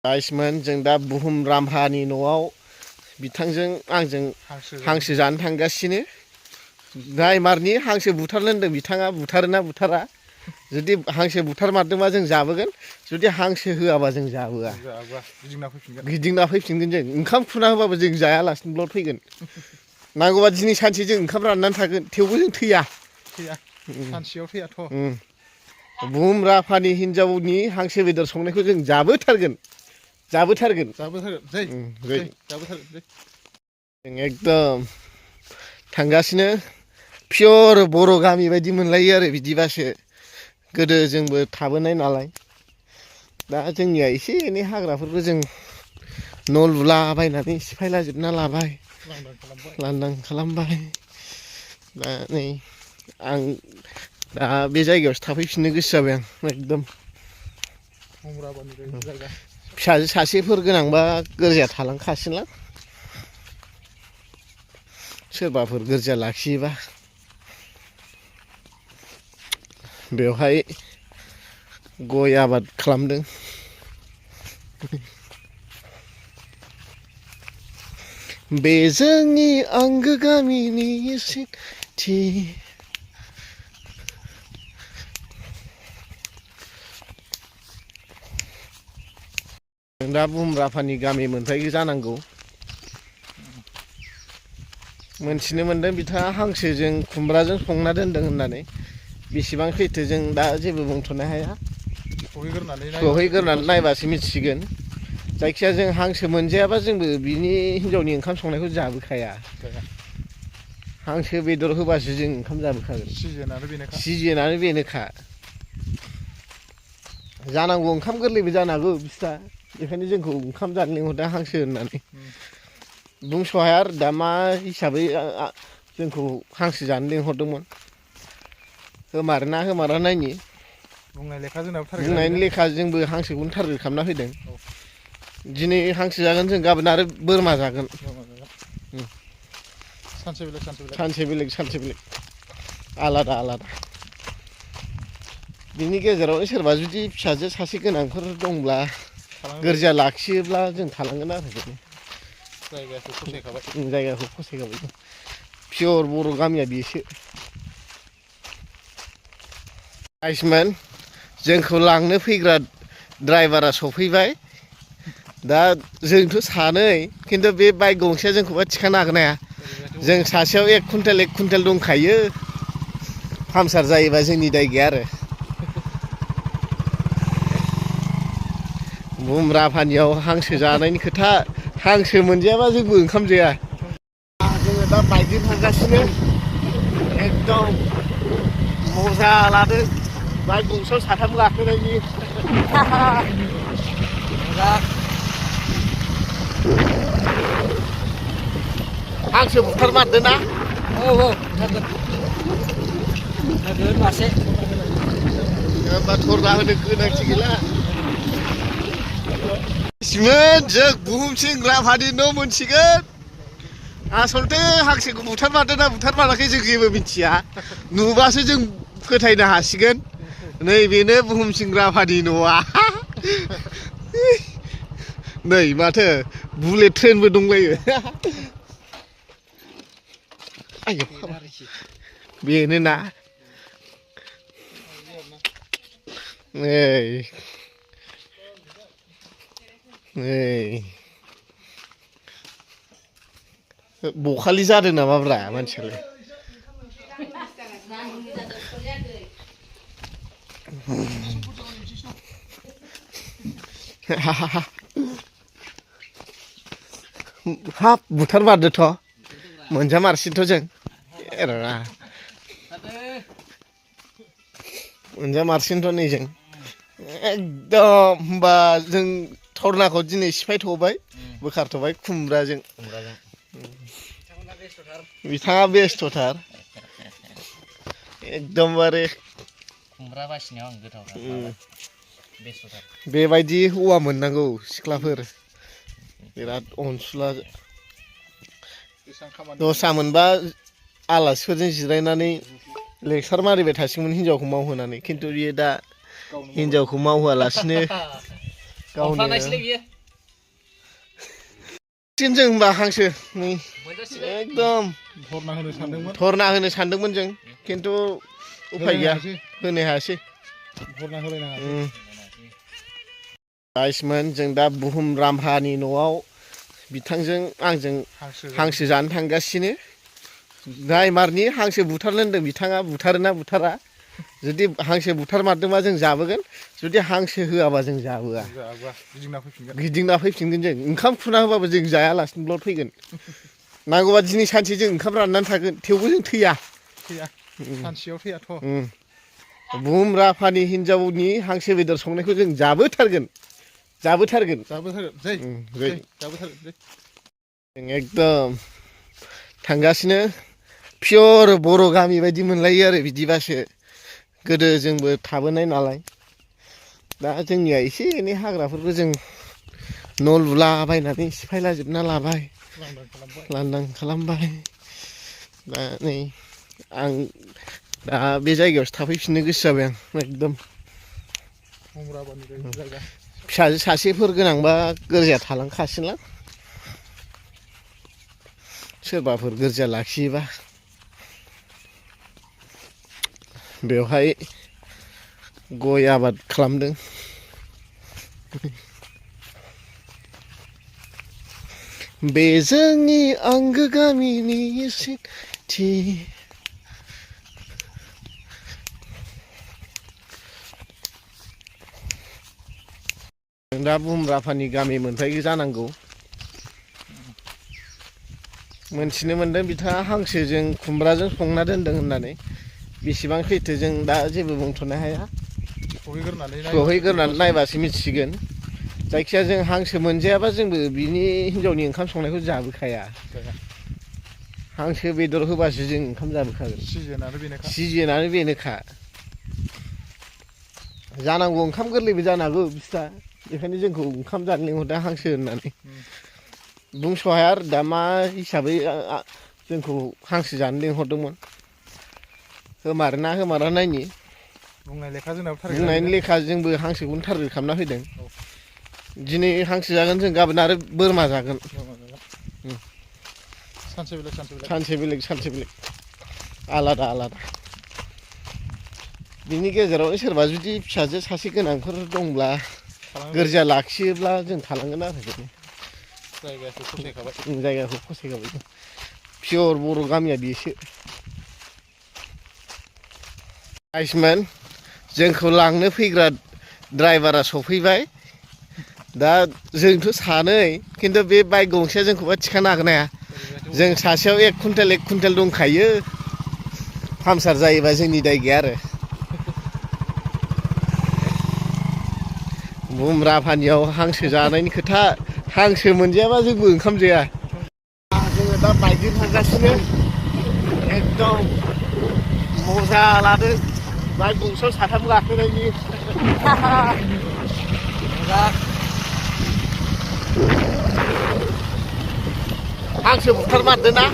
गाइसमोन जों दा बुहुम रामहानि न'आव बिथांजों आंजों हांसो जानो थांगासिनो। दा एबारनि हांसो बुथारनो होनदों बिथाङा बुथारोना बुथारा? जुदि हांसो बुथारमारदोंबा जों जाबोगोन, जुदि हांसो होआबा जों जाबोआ। गिदिंना फैफिनगोन जों। ओंखाम खुना होबाबो जों जायालासिनो ब्लद फैगोन। नांगौबा दिनै सानसे जों ओंखाम राननानै थागोन, थेवबो जों थैया। सानसेयाव थैयाथ'। बुहुम राभानि हिनजावनि हांसो बेदर संनायखौ जों जाबोथारगोन। जाबोथारगोन। जै जाबोथारगोन। जों एकदम थांगासिनो पियर बर' गामि बायदि मोनलायो आरो बिदिबासो। गोदो जोंबो थाबोनाय नालाय। दा जोंनिया एसे एनै हाग्राफोरखौ जों न' लुलाबायनानै सिफायला जोबना लाबाय। लांदां खालामबाय। दा नै आं दा बे जायगायावसो थाफैफिननो गोसो जाबाय आं एकदम। फिसाजो सासेफोर गोनांबा गोरजिया थालांखासैलां। सोरबाफोर गोरजिया लाखियोबा। बेवहाय गय आबाद खालामदों। बे जोंनि आंगो गामिनि सिथि। जों दा बुहुम राभानि गामि मोनफैयो जानांगौ। मोनथिनो मोन्दों बिथाङा हांसोजों खुमब्राजों संना दोन्दों होननानै। बेसेबां सैथो जों दा जेबो बुंथ'नो हाया। सहैग्रोनानै नायबासो मिथिसिगोन। जायखिया जों हांसो मोनजायाबा जोंबो बिनि हिनजावनि ओंखाम संनायखौ जाबोखाया। हांसो बेदर होबासो जों ओंखाम जाबोखागोन। सिजोनानो बेनोखा। जानांगौ ओंखाम गोरलैबो जानो हागौ बिस्रा। बेखायनो जोंखौ ओंखाम जानो लिंहरदों हांसो होननानै। बुंस' हाया आरो दा मा हिसाबै जोंखौ हांसो जानो लिंहरदोंमोन। होमारोना होमारा नायनि। बुंनायनि लेखा जोंबो हांसोखौनो टारगेट खालामना फैदों। दिनै हांसो जागोन जों गाबोन आरो बोरमा जागोन। सानसे बेलेग सानसे बेलेग आलादा आलादा। बिनि गेजेरावनो सोरबा जुदि फिसाजो सासे गोनांफोर दंब्ला गोरजिया लाखियोब्ला जों थालांगोन आरो बिदिनो। जायगाखौ फसायखाबाय। पियर बर' गामिया बेसो। गाइसमोन जोंखौ लांनो फैग्रा ड्राइभारा सफैबाय। दा जोंथ' सानै, खिन्थु बे बाइक गंसेया जोंखौबा थिखांनो हागोन ना हाया? जों सासेयाव 1 कुइन्टेल दंखायो। पामसार जायोबा जोंनि दाय गैया आरो। बुहुम राभानियाव हांसो जानायनि खोथा, हांसो मोनजायाबा जोंबो ओंखाम जाया। जोङो दा बाइकजों थांगासिनो। एकदम मजा लादों। बाइक गंसेयाव साथाम गाखोनायनि। हांसो बुथारमारदों ना? औ बुथारदों। बुथारदों मासे। होनबा थरना होनो गोनांथि गैला। जों बुहुमसिं राभानि न' मोनसिगोन। आसलथे हांसोखौ बुथारमारदों ना बुथारमाराखै जों जेबो मिथिया। नुबासो जों फोथायनो हासिगोन। नैबेनो बुहुमसिं राभानि न'आ। नै माथो बुलेट ट्रेनबो दंलायो। बेनोना। नै बखालि जादों नामाब्रा मानसियालाय? हाब बुथारमारदोथ'। मोनजामारसिनोथ' जों। मोनजामारसिनोथ' नै जों। एकदम होनबा जों थरनाखौ दिनै सिफायथ'बाय, बोखारथ'बाय खुमब्राजों। बिथाङा बेस्थ'थार। एकदमबारे खुमब्रा बासिनायाव आं गोथावथार। बेस्थ'थार। बेबायदि हौवा मोननांगौ सिख्लाफोर। बिराद अनसुला। दस्रा मोनबा आलासिफोरजों जिरायनानै लेक्सार मारिबाय थासिगौमोन हिनजावखौ मावहोनानै। खिन्थु बियो दा हिनजावखौ मावहोआलासिनो हमफ्लानायसैलै बियो जों होनबा हांसो नै मोनजासिगोन एकदम धरना होनो सानदोंमोन धरना होनो सानदोंमोन जों खिन्थु उफाय गैया होनो हायासै धरना होलायनाङा गाइसमोन जों दा बुहुम रामहानि न'आव बिथांजों आंजों हांसो जानो थांगासिनो नायमारनि हांसो बुथारनो होनदों बिथाङा बुथारोना बुथारा जुदि हांसो बुथारमारदोंबा जों जाबोगोन जुदि हांसो होआबा जों जाबोआ गिदिंना फैफिनगोन जों ओंखाम खुना होबाबो जों जायालासिनो ब्लद फैगोन नांगौबा दिनै सानसे जों ओंखाम राननानै थागोन थेवबो जों थैया सानसेयाव थैयाथ' बुहुम राभानि हिनजावनि हांसो बेदर संनायखौ जों जाबोथारगोन जाबोथारगोन जै जाबोथारगोन जों एकदम थांगासिनो पियर बर' गामि बायदि मोनलायो आरो बिदिबासो गोदो जोंबो थाबोनाय नालाय दा जोंनिया एसे एनै हाग्राफोरखौ जों न' लुलाबायनानै सिफायलाजोबना लाबाय लांदां खालामबाय दा नै आं दा बे जायगायावसो थाफैफिननो गोसो जाबाय आं एकदम फिसाजो सासेफोर गोनांबा गोरजिया थालांखासिनलां सोरबाफोर गोरजिया लाखियोबा बेवहाय गय आबाद खालामदों बे जोंनि आंगो गामिनि सिथि दा बुहुम राभानि गामि मोनफायो जानांगौ मोनथिनो मोनदों बिथाङा हांसोजों खुमब्राजों संना दोनदों होननानै बेसेबां सैथो जों दा जेबो बुंथ'नो हाया सहैग्रोनानै नायबासो मिथिसिगोन जायखिया जों हांसो मोनजायाबा जोंबो बिनि हिनजावनि ओंखाम संनायखौ जाबोखाया हांसो बेदर होबासो जों ओंखाम जाबोखागोन सिजोनानो बेनोखा जानांगौ ओंखाम गोरलैबो जानो हागौ बिस्रा बेखायनो जोंखौ ओंखाम जानो लिंहरदों हांसो होननानै बुंस' हाया आरो दा मा हिसाबै जोंखौ हांसो जानो लिंहरदोंमोन होमारोना होमारा नायनि बुंनायनि लेखा जोंबो हांसोखौनो टारगेट खालामना फैदों दिनै हांसो जागोन जों गाबोन आरो बोरमा जागोन सानसे बेलेग आलादा आलादा बिनि गेजेरावनो सोरबा जुदि फिसाजो सासे गोनांफोर दंब्ला गोरजिया लाखियोब्ला जों थालांगोन आरो जायगाखौ फसायखाबाय पियर बर' गामिया बेसो गाइसमोन जोंखौ लांनो फैग्रा ड्राइभारा सफैबाय दा जोंथ' सानै खिन्थु बे बाइक गंसेया जोंखौबा थिखांनो हागोन ना हाया जों सासेयाव 1 कुइन्टेल दंखायो पामसार जायोबा जोंनि दाय गैया आरो बुहुम राभानियाव हांसो जानायनि खोथा हांसो मोनजायाबा जोंबो ओंखाम जाया जोङो दा बाइकजों थांगासिनो एकदम मजा लादों बाइक गंसेयाव साथाम गाखोनायनि हांसो बुथारमारदों ना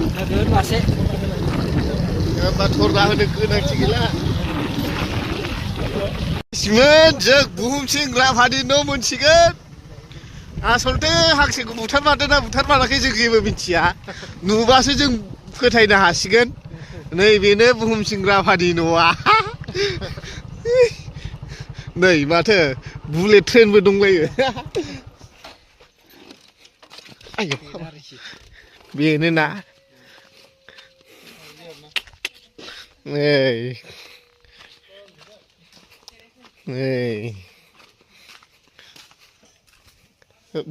बुथारगोन मासे होनबा धरना होनो गोनांथि गैला जों बुहुमसिं राभानि न' मोनसिगोन आसलथे हांसोखौ बुथारमारदों ना बुथारमाराखै जों जेबो मिथिया नुबासो जों फोथायनो हासिगोन नैबेनो बुहुमसिं राभानि न'आ नै माथो बुलेट ट्रेनबो दंलायो बेनो ना नै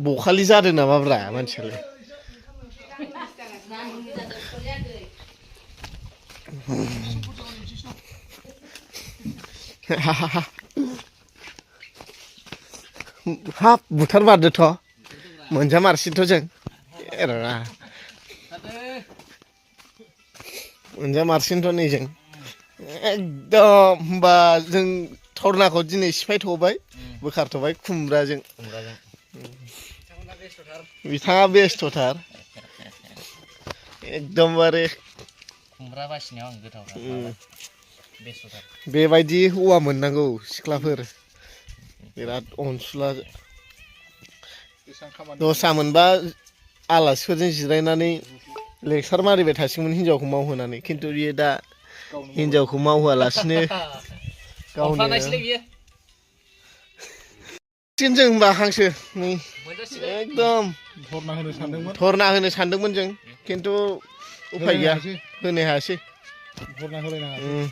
बखालि जादों नामाब्रा मानसियालाय हाब बुथारमारदोथ' मोनजामारसिनथ' जों एरा मोनजामारसिनथ' नै जों एकदम होमबा जों धरनाखौ दिनै सिफायथ'बाय बोखारथ'बाय खुमब्राजों बिथाङा बेस्थ'थार एकदमबारे खुमब्रा बासिनायाव आं गोथावथार बेस्ट'थार बेबायदि हौवा मोननांगौ सिख्लाफोर बिराद अनसुला बेसेबां खामानि दस्रा मोनबा आलासिफोरजों जिरायनानै लेक्सार मारिबाय थासिगौमोन हिनजावखौ मावहोनानै खिन्थु बियो दा गावनो हिनजावखौ मावहोआलासिनो गावनो हमफ्लानायसैलै बियो जों होनबा हांसो नै मोनजासिगोन एकदम धरना होनो सानदोंमोन धरना होनो सानदोंमोन जों खिन्थु उफाय गैया हायासै होनो हायासै धरना होलायनाङासै उम।